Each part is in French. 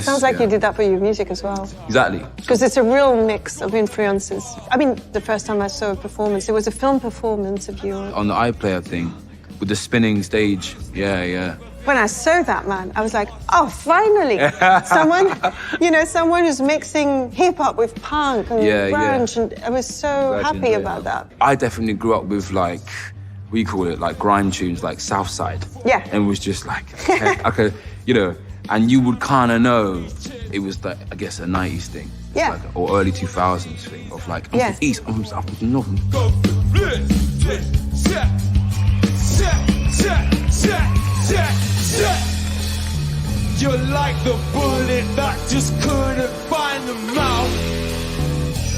Sounds like you did that for your music as well. Exactly. Because it's a real mix of influences. I mean, the first time I saw a performance, it was a film performance of yours. On the iPlayer thing, with the spinning stage. Yeah. When I saw that, man, I was like, oh, finally. Someone who's mixing hip-hop with punk and grunge. And I was so happy about that. I definitely grew up with, like, we call it, like, grime tunes, like Southside. Yeah. And it was just like, and you would kind of know it was, like, I guess, a 90s thing. Yeah. Like, or early 2000s thing of, like, I'm from East, I'm from South, I'm from North. You're like the bullet that just couldn't find the mouth.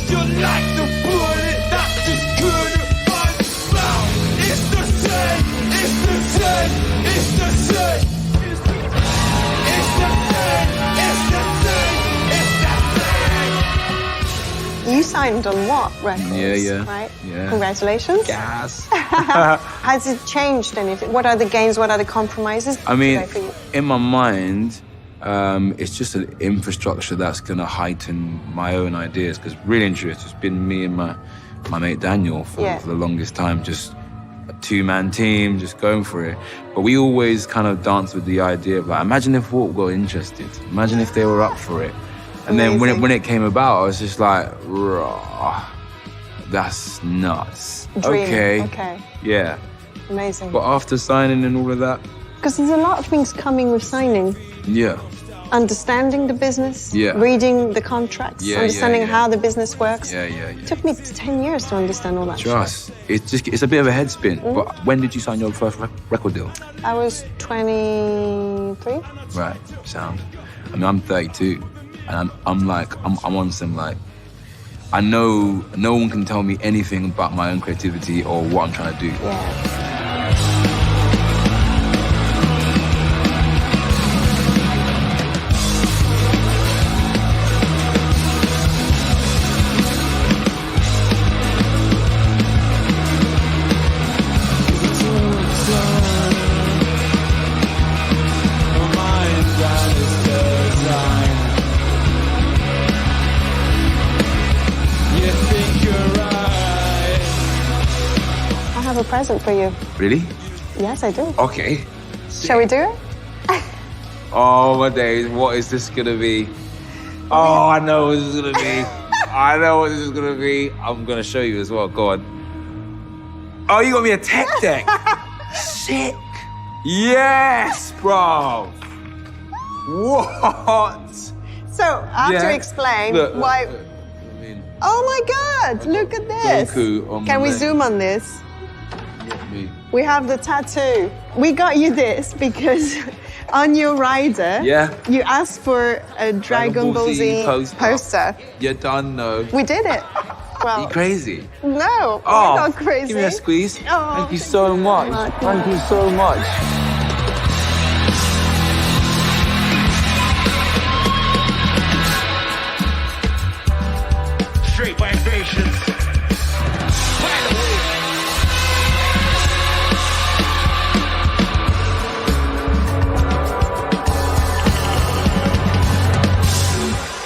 You're like the bullet that just couldn't find the mouth. It's the same, it's the same, it's the same. It's the same, it's the same, it's the same. You signed on what records? Yeah. Right? Yeah. Congratulations. Gas. Has it changed anything? What are the gains? What are the compromises? I mean, today for you? in my mind, it's just an infrastructure that's going to heighten my own ideas. Because really and truly, it's just been me and my mate Daniel for the longest time, just a two-man team, just going for it. But we always kind of dance with the idea of, like, imagine if Walk got interested. Imagine if they were up for it. And then when it came about, I was just like, raw, that's nuts. Dream. Okay. Yeah. Amazing. But after signing and all of that, because there's a lot of things coming with signing. yeah. Understanding the business, reading the contracts, understanding how the business works. Yeah. It took me 10 years to understand all that Trust. It's a bit of a head spin. But when did you sign your first record deal? I was 23. Right, sound. I mean, I'm 32, and I'm on some, like, I know no one can tell me anything about my own creativity or what I'm trying to do. Yeah. I have a present for you. Really? Yes, I do. Okay. Shall we do it? Oh, my days, what is this gonna be? Oh, I know what this is gonna be. I know what this is gonna be. I'm gonna show you as well, go on. Oh, you got me a tech deck. Sick. Yes, bro. What? So, I have to explain why... I mean, Oh my God, look at this. Goku on Can my we leg. zoom on this? me. We have the tattoo. We got you this because on your rider, you asked for a Dragon Ball Z poster. You done, no. We did it. Well, you crazy? No, we're not crazy. Give me a squeeze. Oh, Thank you so much. Thank you so much. Straight vibrations.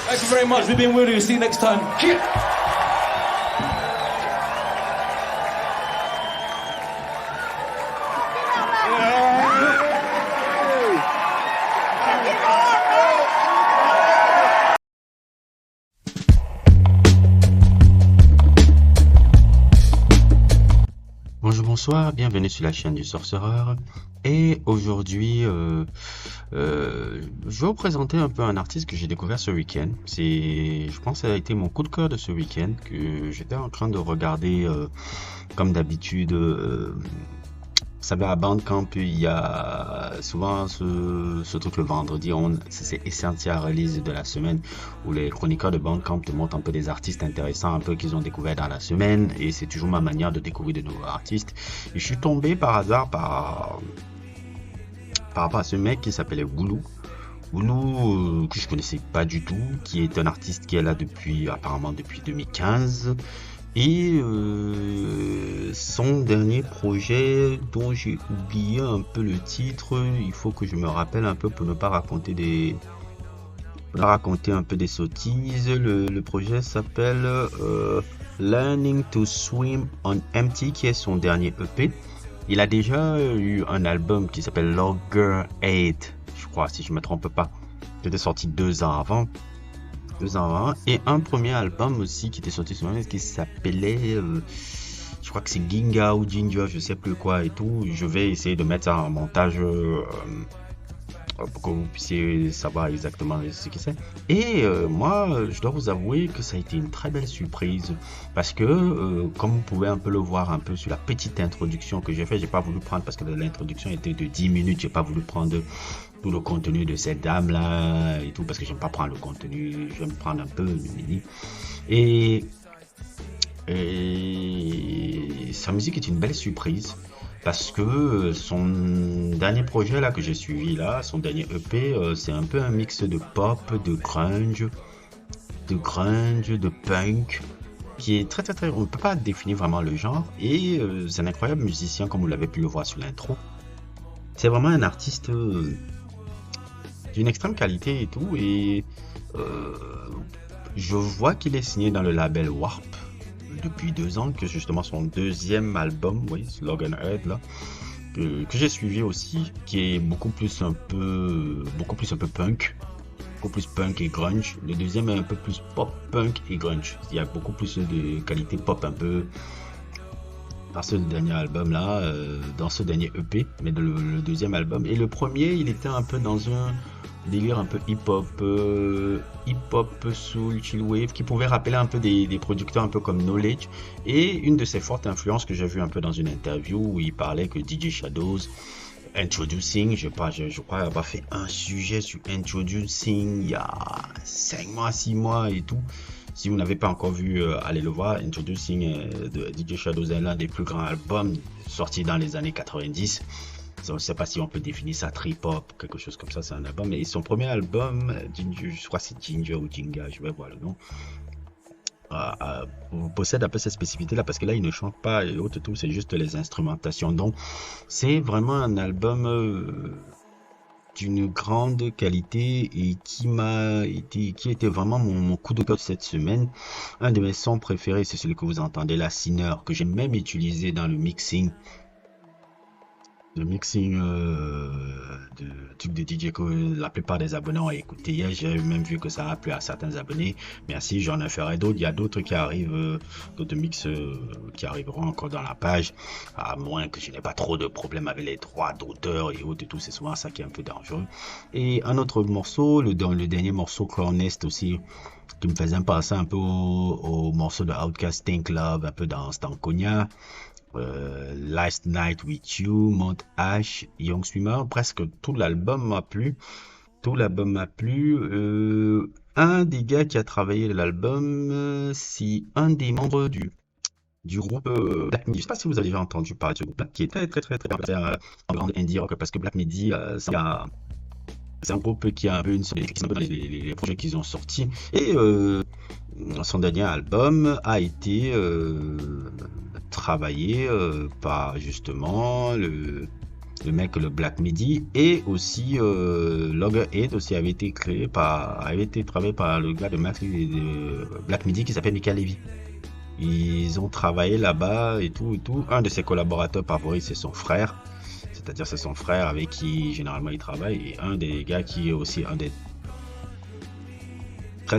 Thank you very much. We've been with you. See you next time. Bonsoir, bienvenue sur la chaîne du Sorcereur. Et aujourd'hui, je vais vous présenter un peu un artiste que j'ai découvert ce week-end. Je pense que ça a été mon coup de cœur de ce week-end, que j'étais en train de regarder comme d'habitude. Vous savez, à Bandcamp, il y a souvent ce truc le vendredi, c'est Essential Release de la semaine, où les chroniqueurs de Bandcamp te montrent un peu des artistes intéressants, un peu qu'ils ont découvert dans la semaine, et c'est toujours ma manière de découvrir de nouveaux artistes. Et je suis tombé par hasard par rapport à ce mec qui s'appelait Woulou, que je connaissais pas du tout, qui est un artiste qui est là apparemment depuis 2015. Et son dernier projet dont j'ai oublié un peu le titre, il faut que je me rappelle un peu pour ne pas raconter On a raconté un peu des sottises. Le projet s'appelle Learning to Swim on Empty, qui est son dernier EP. Il a déjà eu un album qui s'appelle Logger 8, je crois, si je me trompe pas. Qui était sorti 2 ans avant. Et un premier album aussi qui était sorti sur le qui s'appelait, je crois que c'est Ginga ou Ginger, je sais plus quoi et tout. Je vais essayer de mettre ça en montage pour que vous puissiez savoir exactement ce que c'est. Et moi, je dois vous avouer que ça a été une très belle surprise parce que, comme vous pouvez un peu le voir un peu sur la petite introduction que j'ai fait, j'ai pas voulu prendre parce que l'introduction était de 10 minutes, j'ai pas voulu prendre tout le contenu de cette dame là et tout parce que j'aime pas prendre le contenu, j'aime prendre un peu le mini. Et sa musique est une belle surprise parce que son dernier projet là que j'ai suivi là, son dernier EP, c'est un peu un mix de pop, de grunge, de punk, qui est très, on ne peut pas définir vraiment le genre, et c'est un incroyable musicien comme vous l'avez pu le voir sur l'intro. C'est vraiment un artiste d'une extrême qualité et tout, et je vois qu'il est signé dans le label Warp depuis 2 ans, que justement son deuxième album, oui, Slogan Head là, que j'ai suivi aussi, qui est beaucoup plus un peu punk, beaucoup plus punk et grunge. Le deuxième est un peu plus pop, punk et grunge. Il y a beaucoup plus de qualité pop un peu dans ce dernier album là, dans ce dernier EP, mais le deuxième album. Et le premier, il était un peu dans un délire un peu hip-hop soul, chill wave, qui pouvait rappeler un peu des producteurs un peu comme Knowledge. Et une de ses fortes influences que j'ai vu un peu dans une interview où il parlait que DJ Shadows, Introducing, je crois avoir fait un sujet sur Introducing il y a 5 mois, 6 mois et tout. Si vous n'avez pas encore vu, allez le voir. Introducing de DJ Shadows est l'un des plus grands albums sortis dans les années 90. Je ne sais pas si on peut définir ça trip-hop, quelque chose comme ça, c'est un album. Et son premier album, Ginger, je crois que c'est Ginger ou Jinga, je vais voir le nom, possède un peu cette spécificité là parce que là il ne chante pas et autres tout, c'est juste les instrumentations. Donc c'est vraiment un album d'une grande qualité et qui était vraiment mon coup de cœur cette semaine. Un de mes sons préférés, c'est celui que vous entendez là, Sinner, que j'ai même utilisé dans le mixing de trucs de DJ que la plupart des abonnés ont écouté hier. J'ai même vu que ça a plu à certains abonnés. Merci, j'en ferai d'autres. Il y a d'autres qui arrivent, d'autres mix qui arriveront encore dans la page, à moins que je n'ai pas trop de problèmes avec les droits d'auteur et autres et tout. C'est souvent ça qui est un peu dangereux. Et un autre morceau, le dernier morceau, Clownest aussi, qui me faisait passer un peu au morceau de Outkast, Think Love, un peu dans Stankonia. Last Night With You, Mount Ash, Young Swimmer, presque tout l'album m'a plu. Un des gars qui a travaillé l'album, c'est un des membres du groupe Black Midi. Je sais pas si vous avez déjà entendu parler de ce groupe-là, qui est très en grande indie rock, parce que Black Midi, c'est un groupe qui a un peu une sélection dans les projets qu'ils ont sortis. Et son dernier album a été travaillé par justement le mec, le Black Midi, et aussi Logger 8 aussi avait été travaillé par le gars de Black Midi qui s'appelle Mika Levy. Ils ont travaillé là-bas et tout. Un de ses collaborateurs favoris, c'est son frère. C'est-à-dire c'est son frère avec qui généralement il travaille, et un des gars qui est aussi un des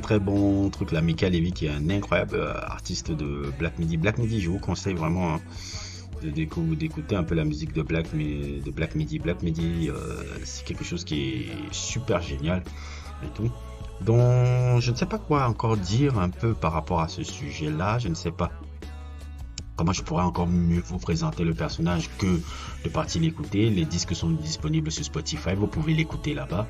très bons trucs, la Mika Levy, qui est un incroyable artiste de Black Midi. Black Midi, je vous conseille vraiment d'écouter un peu la musique de Black Midi. Black Midi, c'est quelque chose qui est super génial et tout. Donc je ne sais pas quoi encore dire un peu par rapport à ce sujet-là, je ne sais pas comment je pourrais encore mieux vous présenter le personnage que de partir l'écouter. Les disques sont disponibles sur Spotify, vous pouvez l'écouter là-bas.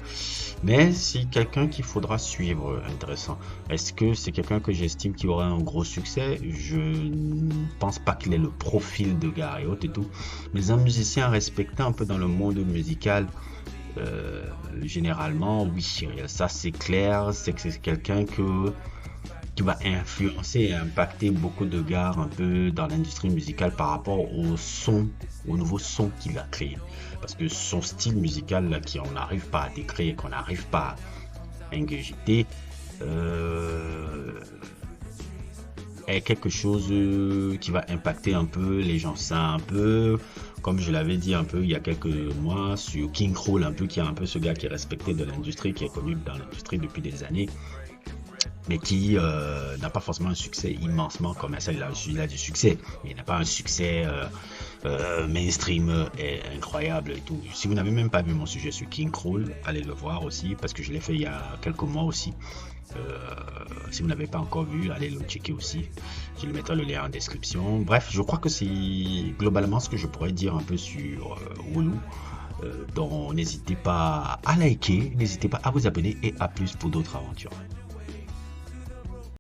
Mais c'est quelqu'un qu'il faudra suivre, intéressant. Est-ce que c'est quelqu'un que j'estime qui aura un gros succès? Je ne pense pas qu'il ait le profil de gars et autres et tout. Mais un musicien respecté un peu dans le monde musical, généralement, oui, ça c'est clair, c'est que c'est quelqu'un qui va influencer et impacter beaucoup de gars un peu dans l'industrie musicale par rapport au nouveau son qu'il a créé. Parce que son style musical là, qu'on n'arrive pas à décrire, qu'on n'arrive pas ingurgité est quelque chose qui va impacter un peu les gens. Ça un peu, comme je l'avais dit un peu il y a quelques mois sur King Krul, un peu qui est un peu ce gars qui est respecté de l'industrie, qui est connu dans l'industrie depuis des années, mais qui n'a pas forcément un succès immensement commercial. Il a du succès, mais il n'a pas un succès mainstream et incroyable et tout. Si vous n'avez même pas vu mon sujet sur King Krul, allez le voir aussi, parce que je l'ai fait il y a quelques mois aussi. Si vous n'avez pas encore vu, allez le checker aussi. Je le mettrai le lien en description. Bref, je crois que c'est globalement ce que je pourrais dire un peu sur Wooloo. Donc n'hésitez pas à liker, n'hésitez pas à vous abonner et à plus pour d'autres aventures.